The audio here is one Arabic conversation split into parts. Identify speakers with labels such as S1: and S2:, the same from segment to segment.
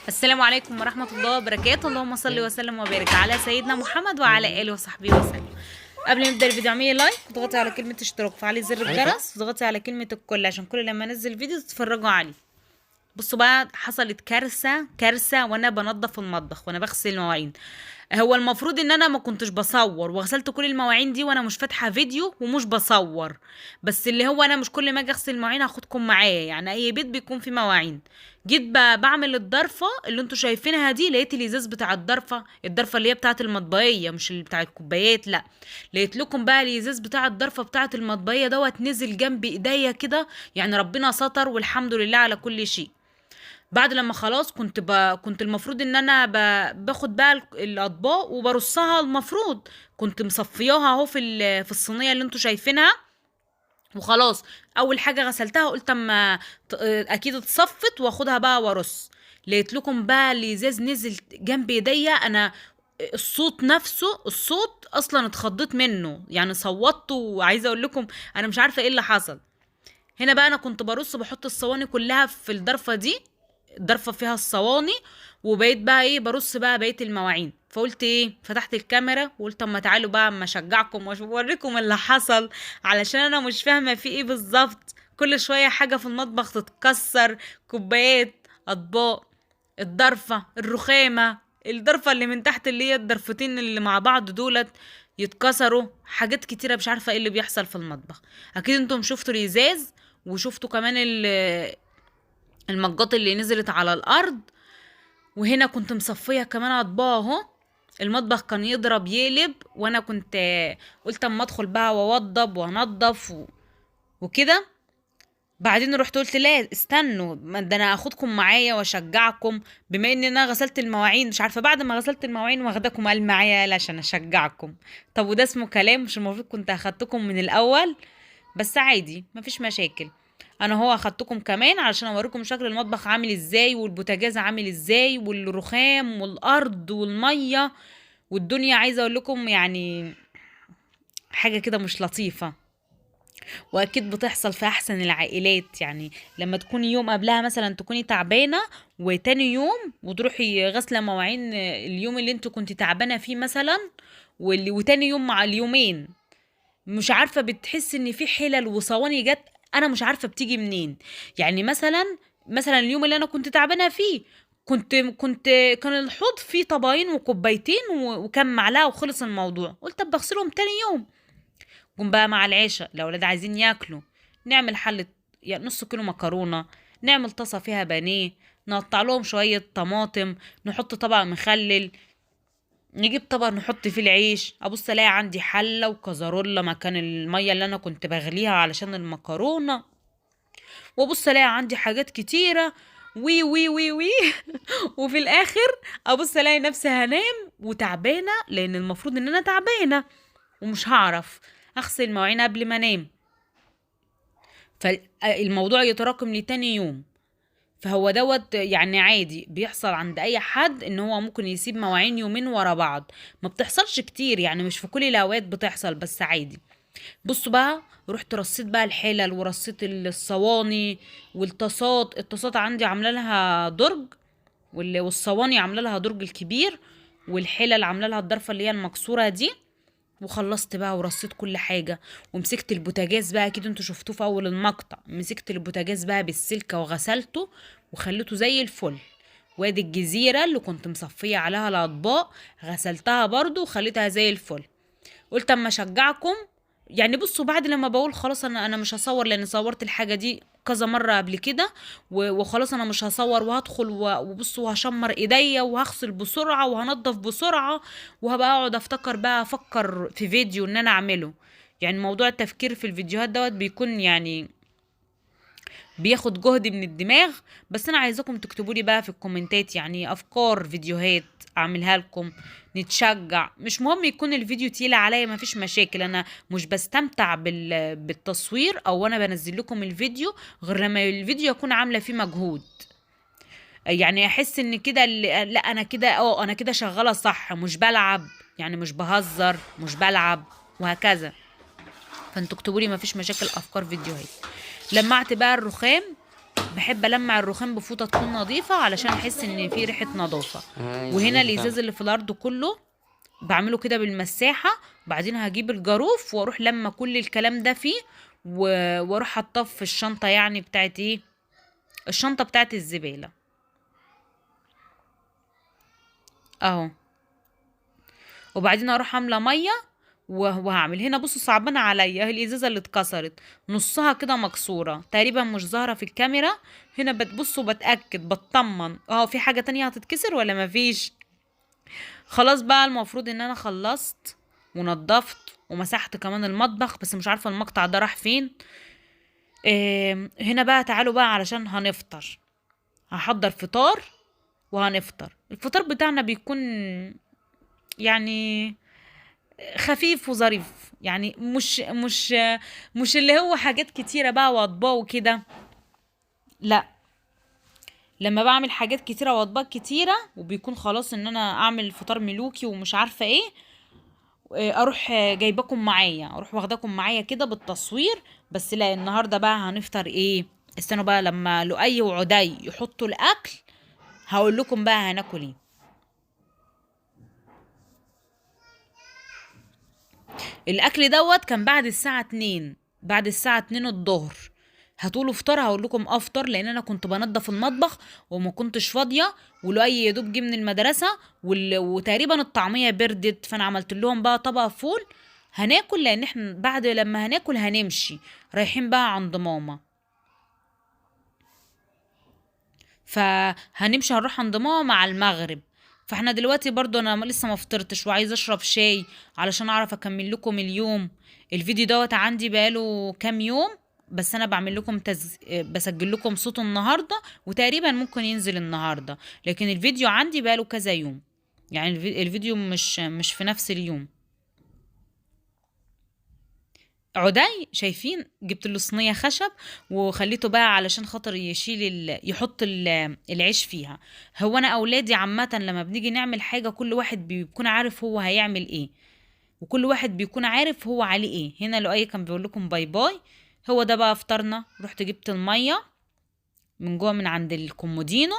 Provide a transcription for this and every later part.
S1: السلام عليكم ورحمة الله وبركاته. اللهم صل وسلم وبارك على سيدنا محمد وعلى آله وصحبه وسلم. قبل ما نبدأ الفيديو اعملي لايك وتضغطي على كلمة اشتراك وفعلي زر الجرس وتضغطي على كلمة الكل عشان كل لما انزل فيديو تتفرجوا عليه. بصوا بقى، حصلت كارثة وانا بنضف المطبخ وانا بغسل المواعين. هو المفروض ان انا ما كنتش بصور، وغسلت كل المواعين دي وانا مش فاتحه فيديو ومش بصور. بس اللي هو انا مش كل ما اجي اغسل المواعين هاخدكم معايا، يعني اي بيت بيكون فيه مواعين. جيت بعمل الضرفه اللي انتوا شايفينها دي، لقيت الازاز بتاع الضرفه اللي هي بتاعه المطبخيه، مش اللي بتاع الكوبايات، لا. لقيت لكم بقى الازاز بتاع الضرفه بتاعه المطبخيه دوت نزل جنب ايديا كده. يعني ربنا ستر والحمد لله على كل شيء. بعد لما خلاص كنت المفروض ان انا باخد بقى الاطباق وبرصها. المفروض كنت مصفياها اهو في الصينيه اللي انتوا شايفينها. وخلاص اول حاجه غسلتها قلت اما اكيد اتصفت واخدها بقى وارص. لقيت لكم بقى الازاز نزل جنب ايديا انا. الصوت اصلا اتخضيت منه، يعني صوتت وعايزه اقول لكم انا مش عارفه ايه اللي حصل. هنا بقى انا كنت برص بحط الصواني كلها في الضرفه دي. الضرفه فيها الصواني. وبقيت بقى ايه برص بقى بقيه المواعين، فقلت ايه فتحت الكاميرا وقلت اما تعالوا بقى اما اشجعكم واوريكم اللي حصل. علشان انا مش فاهمه في ايه بالظبط. كل شويه حاجه في المطبخ تتكسر. كوبايات، اطباق، الضرفه، الضرفه اللي من تحت اللي هي الضرفتين اللي مع بعض دولت يتكسروا. حاجات كتيره مش عارفه ايه اللي بيحصل في المطبخ. اكيد انتم شفتوا الازاز وشفتوا كمان المجات اللي نزلت على الارض. وهنا كنت مصفيه كمان اطباق اهو. المطبخ كان يضرب يقلب، وانا كنت قلت اما ادخل بقى واوضب وانضف وكده. بعدين رحت قلت لا استنوا، ده انا اخدكم معايا واشجعكم. بما ان انا غسلت المواعين، مش عارفه بعد ما غسلت المواعين واخداكم قال معايا يلا عشان اشجعكم. طب وده اسمه كلام؟ مش المفروض كنت اخدتكم من الاول؟ بس عادي مفيش مشاكل. انا هو اخدتكم كمان علشان اوريكم شكل المطبخ عامل ازاي والبوتاجاز عامل ازاي والرخام والارض والميه والدنيا. عايزه اقول لكم يعني حاجه كده مش لطيفه. واكيد بتحصل في احسن العائلات، يعني لما تكوني يوم قبلها مثلا تكوني تعبانه، وتاني يوم وتروحي غسله مواعين اليوم اللي انت كنت تعبانه فيه مثلا. وتاني يوم مع اليومين مش عارفه بتحس ان في حلل وصواني جت. انا مش عارفه بتيجي منين. يعني مثلا اليوم اللي انا كنت تعبانه فيه كنت كان الحوض فيه طباين وكوبايتين وكم معلقه وخلص الموضوع. قلت طب بغسلهم تاني يوم. جم بقى مع العشاء الاولاد عايزين ياكلوا. نعمل حله، يعني نص كيلو مكرونه. نعمل طاسه فيها بانيه. نقطع لهم شويه طماطم. نحط طبق مخلل. نجيب طبق نحط فيه العيش. ابص الاقي عندي حله وكزرولة مكان الميه اللي انا كنت بغليها علشان المكرونه. وابص الاقي عندي حاجات كتيره. وي وي وي وي وفي الاخر ابص الاقي نفسي هنام وتعبانه، لان المفروض ان انا تعبانه ومش هعرف اغسل المواعين قبل ما انام. فالموضوع يتراكم لي تاني يوم. فهو دوت يعني عادي بيحصل عند اي حد ان هو ممكن يسيب مواعين يومين ورا بعض. ما بتحصلش كتير، يعني مش في كل الاوقات بتحصل، بس عادي. بصوا بقى، رحت رصيت بقى الحلل ورصيت الصواني الطاسات عندي عامله لها درج. والصواني عامله لها درج الكبير. والحلل عامله لها الضرفه اللي هي المكسوره دي. وخلصت بقى ورصيت كل حاجة. ومسكت البوتاجاز بقى، اكيد انتوا شفتوه في اول المقطع. مسكت البوتاجاز بقى بالسلكة وغسلته وخليته زي الفل. وادي الجزيرة اللي كنت مصفية عليها الاطباق غسلتها برضو وخليتها زي الفل. قلت اما اشجعكم. يعني بصوا، بعد لما بقول خلاص انا مش هصور، لان صورت الحاجه دي كذا مره قبل كده. وخلاص انا مش هصور وهدخل وبصوا وهشمر ايديا وهغسل بسرعه وهنضف بسرعه. وهبقى اقعد افكر في فيديو ان انا اعمله. يعني موضوع التفكير في الفيديوهات دوت بيكون يعني بياخد جهد من الدماغ. بس انا عايزاكم تكتبوا لي بقى في الكومنتات يعني افكار فيديوهات اعملها لكم. نتشجع، مش مهم يكون الفيديو تقيل عليا، مفيش مشاكل. انا مش بستمتع بالتصوير او انا بنزل لكم الفيديو غير لما الفيديو يكون عامله فيه مجهود. يعني احس ان كده لا انا كده انا كده شغاله صح، مش بلعب. يعني مش بهزر، مش بلعب، وهكذا. فانتوا اكتبوا لي مفيش مشاكل افكار فيديوهات. لمعت بقى الرخام. بحب المع الرخام بفوطه تكون نظيفه علشان احس ان في ريحه نظافه. وهنا الازاز اللي في الارض كله بعمله كده بالمساحه، وبعدين هجيب الجاروف واروح لما كل الكلام ده فيه واروح حطاه في الشنطه، يعني بتاعت ايه، الشنطه بتاعت الزباله اهو. وبعدين اروح عامله ميه وهعمل هنا. بصوا صعبانه عليا، هي الازازه اللي اتكسرت نصها كده مكسوره تقريبا، مش ظاهره في الكاميرا. هنا بتبصوا بتاكد بطمن في حاجه تانية هتتكسر ولا مفيش. خلاص بقى المفروض ان انا خلصت ونضفت ومسحت كمان المطبخ، بس مش عارفه المقطع ده راح فين. هنا بقى تعالوا بقى علشان هنفطر. هحضر فطار وهنفطر. الفطار بتاعنا بيكون يعني خفيف وظريف، يعني مش اللي هو حاجات كتيرة بقى واطباق وكده، لا. لما بعمل حاجات كتيرة واطباق كتيرة وبيكون خلاص ان انا اعمل فطار ملوكي ومش عارفة ايه، اروح جايباكم معايا، اروح واخداكم معايا كده بالتصوير. بس لا، النهاردة بقى هنفطر ايه، استنوا بقى لما لؤي وعدي يحطوا الاكل هقول لكم بقى هناكل ايه. الاكل دوت كان بعد الساعه 2، بعد الساعه 2 الظهر. هتقولوا فطار، هقول لكم افطر، لان انا كنت بنضف المطبخ وما كنتش فاضيه، ولؤي يا دوب جه من المدرسه وتقريبا الطعميه بردت، فانا عملت لهم بقى طبق فول. هناكل لان احنا بعد لما هناكل هنمشي رايحين بقى عند ماما، فهنمشي هنروح عند ماما مع المغرب. فاحنا دلوقتي برضو انا لسه ما فطرتش وعايزه اشرب شاي علشان اعرف اكمل لكم اليوم. الفيديو دوت عندي بقاله كام يوم، بس انا بعمل لكم بسجل لكم صوته النهارده، وتقريبا ممكن ينزل النهارده، لكن الفيديو عندي بقاله كذا يوم، يعني الفيديو مش في نفس اليوم. عدي شايفين جبت له صينيه خشب وخليته بقى علشان خاطر يحط العيش فيها. هو انا اولادي عامه لما بنيجي نعمل حاجه كل واحد بيكون عارف هو هيعمل ايه، وكل واحد بيكون عارف هو عليه ايه. هنا لؤي كان بيقول لكم باي باي. هو ده بقى فطرنا. رحت جبت الميه من جوه من عند الكومودينو،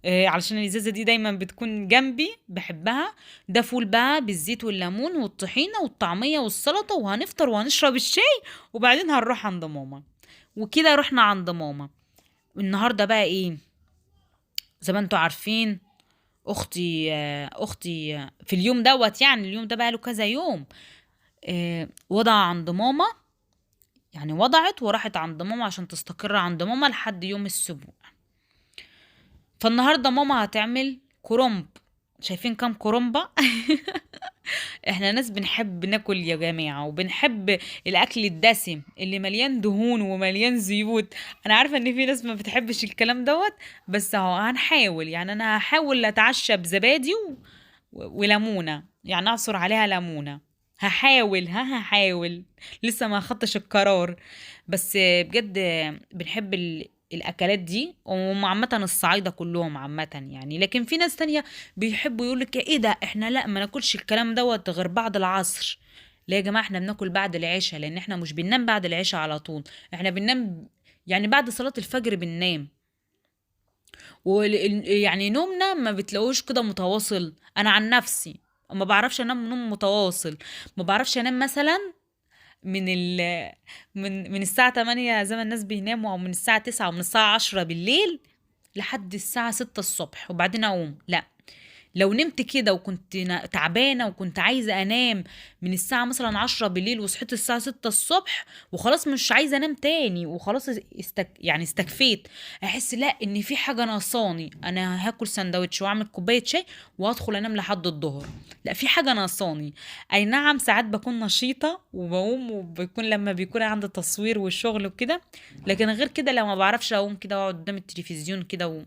S1: علشان الازازه دي دايما بتكون جنبي بحبها. ده فول بقى بالزيت والليمون والطحينه والطعميه والسلطه، وهنفطر وهنشرب الشاي وبعدين هنروح عند ماما. وكده رحنا عند ماما. النهارده بقى ايه، زي ما انتوا عارفين اختي في اليوم دوت، يعني اليوم ده بقى له كذا يوم، وضع عند ماما، يعني وضعت وراحت عند ماما عشان تستقر عند ماما لحد يوم السبوع. فالنهارده ماما هتعمل كرنب. شايفين كام كرنبة؟ احنا ناس بنحب ناكل يا جماعة، وبنحب الاكل الدسم اللي مليان دهون ومليان زيوت. انا عارفة ان في ناس ما بتحبش الكلام دوت، بس اهو هنحاول، يعني انا هحاول اتعشى بزبادي وليمونة، يعني اعصر عليها ليمونة. هحاول لسه ما خدتش القرار. بس بجد بنحب الاكلات دي، وهم عامه الصعايده كلهم عامه يعني. لكن في ناس تانية بيحبوا يقولك ايه ده، احنا لا ما ناكلش الكلام دوت غير بعد العصر. لا يا جماعه، احنا بناكل بعد العشاء، لان احنا مش بننام بعد العشاء على طول، احنا بننام يعني بعد صلاه الفجر بننام. يعني نومنا ما بتلاقوش كده متواصل. انا عن نفسي ما بعرفش انام نوم متواصل. ما بعرفش انام مثلا من من الساعة 8 زي ما الناس بيناموا، او من الساعة 9، او من الساعة 10 بالليل لحد الساعة 6 الصبح وبعدين اقوم، لا. لو نمت كده وكنت تعبانة وكنت عايزة انام من الساعة مثلا 10 بالليل وصحيت الساعة 6 الصبح وخلاص مش عايزة انام تاني وخلاص يعني استكفيت، احس لا ان في حاجة ناقصاني، انا هاكل سندوتش واعمل كوباية شاي وادخل انام لحد الظهر، لا في حاجة ناقصاني. اي نعم ساعات بكون نشيطة وبقوم، وبيكون لما بيكون عندي تصوير والشغل وكده، لكن غير كده لو ما بعرفش اقوم كده واقعد قدام التلفزيون كده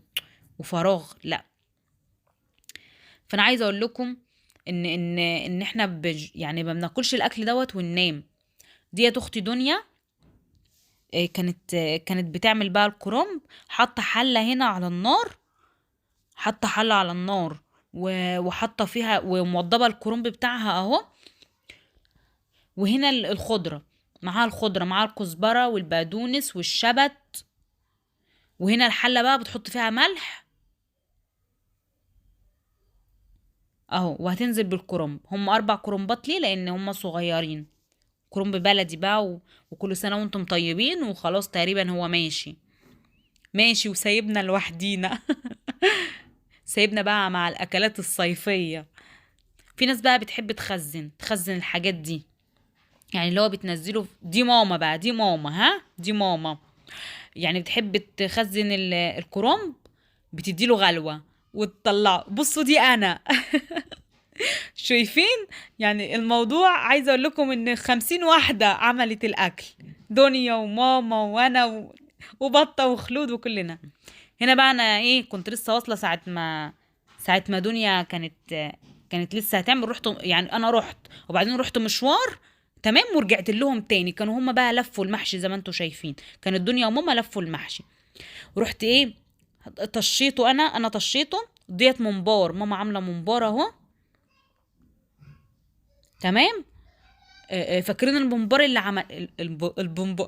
S1: وفراغ، لا. فانا عايزه اقول لكم ان احنا يعني ما بناكلش الاكل دوت وننام. ديت اختي دنيا كانت بتعمل بقى الكرنب، حاطه حله هنا على النار، حاطه حله على النار وحاطه فيها وموضبه الكرنب بتاعها اهو. وهنا الخضره، معاها الكزبره والبقدونس والشبت وهنا الحله بقى بتحط فيها ملح اهو، وهتنزل بالكرنب. هم 4 كرنبات ليه؟ لان هم صغيرين، كرنب بلدي بقى وكل سنه وانتم طيبين. وخلاص تقريبا هو ماشي ماشي وسايبنا لوحدينا. سايبنا بقى مع الاكلات الصيفيه. في ناس بقى بتحب تخزن الحاجات دي، يعني اللي هو بتنزله دي ماما بقى، دي ماما، ها دي ماما، يعني بتحب تخزن الكرنب، بتديله غلوة وتطلعه. بصوا دي انا. شايفين؟ يعني الموضوع عايزة اقول لكم ان 50 واحدة عملت الاكل، دنيا وماما وانا وبطة وخلود وكلنا. هنا بقى انا ايه، كنت لسه واصلة ساعة ما دنيا كانت لسه هتعمل. رحت يعني انا رحت وبعدين رحت مشوار، تمام، ورجعت لهم تاني. كانوا هما بقى لفوا المحشي زي ما انتوا شايفين، كانت دنيا وماما لفوا المحشي. ورحت ايه، طشيته. انا طشيته. ديت ممبار، ماما عامله ممبار اهو، تمام. فاكرين الممبار اللي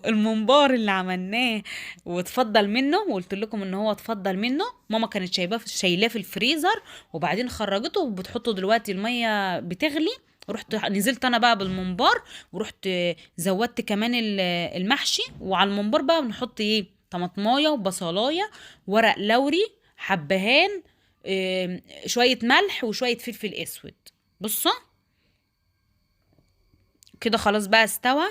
S1: الممبار اللي عملناه واتفضل منه، وقلت لكم ان هو اتفضل منه. ماما كانت شايلاه في الفريزر، وبعدين خرجته وبتحطه دلوقتي الميه بتغلي. رحت نزلت انا بقى بالممبار، ورحت زودت كمان المحشي. وعلى الممبار بقى بنحط ايه، طماطمايه وبصلايه، ورق لوري، حبهان، شويه ملح وشويه فلفل اسود. بصوا كده خلاص بقى استوى.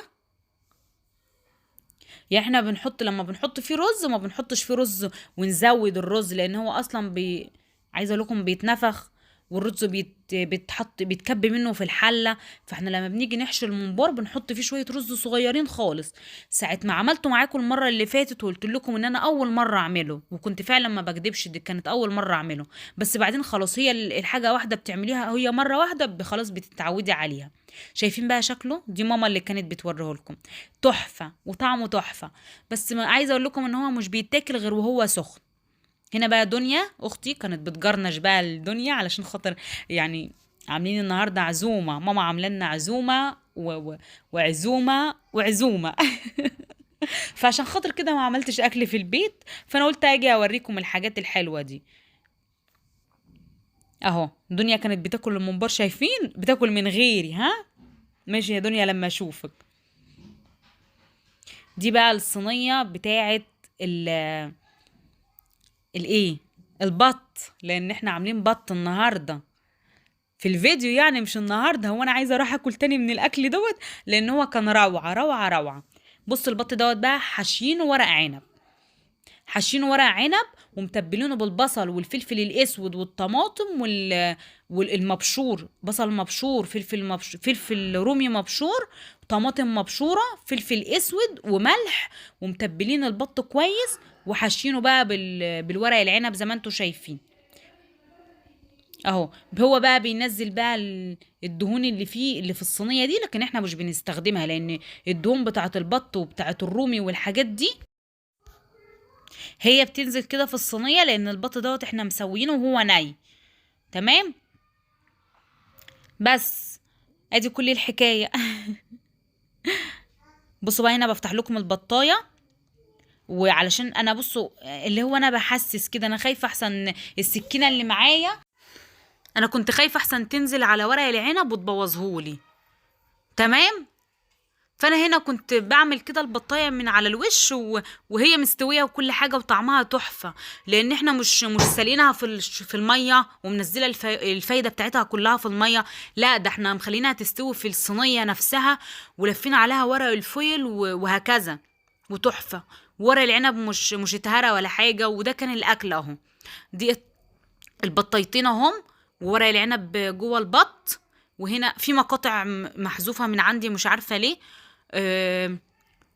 S1: يعني احنا لما بنحط فيه رز ما بنحطش فيه رز ونزود الرز، لان هو اصلا عايزه اقول لكم بيتنفخ، والرز بيتكب منه في الحله. فاحنا لما بنيجي نحشي الممبار بنحط فيه شويه رز صغيرين خالص. ساعه ما عملته معاكم المره اللي فاتت وقلت لكم ان انا اول مره اعمله، وكنت فعلا ما بكدبش، دي كانت اول مره اعمله. بس بعدين خلاص، هي الحاجه واحده بتعمليها هي مره واحده خلاص بتتعودي عليها. شايفين بقى شكله؟ دي ماما اللي كانت بتوريه لكم. تحفه وطعمه تحفه. بس ما عايزه اقول لكم ان هو مش بيتاكل غير وهو سخن. هنا بقى دنيا اختي كانت بتجرنش بقى الدنيا علشان خاطر يعني عاملين النهارده عزومه، ماما عامله لنا عزومه وعزومه وعزومه. فعشان خاطر كده ما عملتش اكل في البيت، فانا قلت اجي اوريكم الحاجات الحلوه دي. اهو دنيا كانت بتاكل الممبار، شايفين؟ بتاكل من غيري. ها ماشي يا دنيا لما اشوفك. دي بقى الصينيه بتاعه الايه، البط، لان احنا عاملين بط النهارده في الفيديو. يعني مش النهارده، هو انا عايزه اروح اكل تاني من الاكل دوت، لان هو كان روعه روعه روعه. بص البط دوت بقى حاشينه ورق عنب، حاشينه ورق عنب ومتبلينه بالبصل والفلفل الاسود والطماطم والمبشور، بصل مبشور، فلفل رومي مبشور، طماطم مبشوره، فلفل اسود وملح، ومتبلين البط كويس وحاشينه بقى بالورق العنب زي ما انتوا شايفين اهو. هو بقى بينزل بقى الدهون اللي فيه اللي في الصينيه دي، لكن احنا مش بنستخدمها، لان الدهون بتاعه البط وبتاعه الرومي والحاجات دي هي بتنزل كده في الصينيه، لان البط دوت احنا مسوينه وهو ني، تمام. بس ادي كل الحكايه. بصوا بقى هنا بفتح لكم البطايه، وعلشان انا بصوا اللي هو انا بحسس كده، انا خايفه احسن السكينه اللي معايا، انا كنت خايفه احسن تنزل على ورق العنب وتبوظهولي، تمام. فانا هنا كنت بعمل كده البطايه من على الوش وهي مستويه وكل حاجه وطعمها تحفه، لان احنا مش سالينها في الميه ومنزله الفايده بتاعتها كلها في الميه، لا ده احنا مخلينها تستوي في الصينيه نفسها، ولفين عليها ورق الفويل وهكذا، وتحفه. ورق العنب مش اتهرى ولا حاجه، وده كان الاكل اهو. دي البطايتين اهم، وورق العنب جوه البط. وهنا في مقاطع محذوفه من عندي مش عارفه ليه.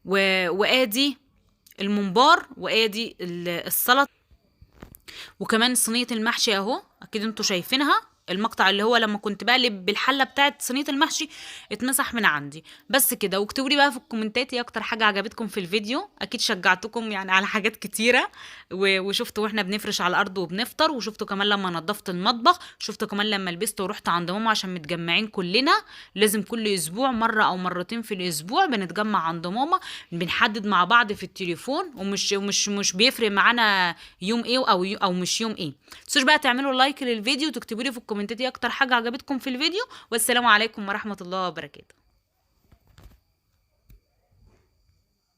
S1: وادي الممبار، وادي السلطه، وكمان صينيه المحشي اهو، اكيد انتوا شايفينها المقطع اللي هو لما كنت بقلب بالحله بتاعت صينيه المحشي اتمسح من عندي. بس كده. واكتبوا لي بقى في الكومنتات ايه اكتر حاجه عجبتكم في الفيديو. اكيد شجعتكم يعني على حاجات كتيره، وشفتوا واحنا بنفرش على الارض وبنفطر، وشفتوا كمان لما نظفت المطبخ، شفتوا كمان لما لبست ورحت عند ماما عشان متجمعين كلنا. لازم كل اسبوع مره او مرتين في الاسبوع بنتجمع عند ماما، بنحدد مع بعض في التليفون، ومش مش بيفرق معانا يوم ايه او مش يوم ايه. متنسوش بقى تعملوا لايك للفيديو وتكتبوا لي في الكومنتات ايه اكتر حاجه عجبتكم في الفيديو. والسلام عليكم ورحمه الله وبركاته.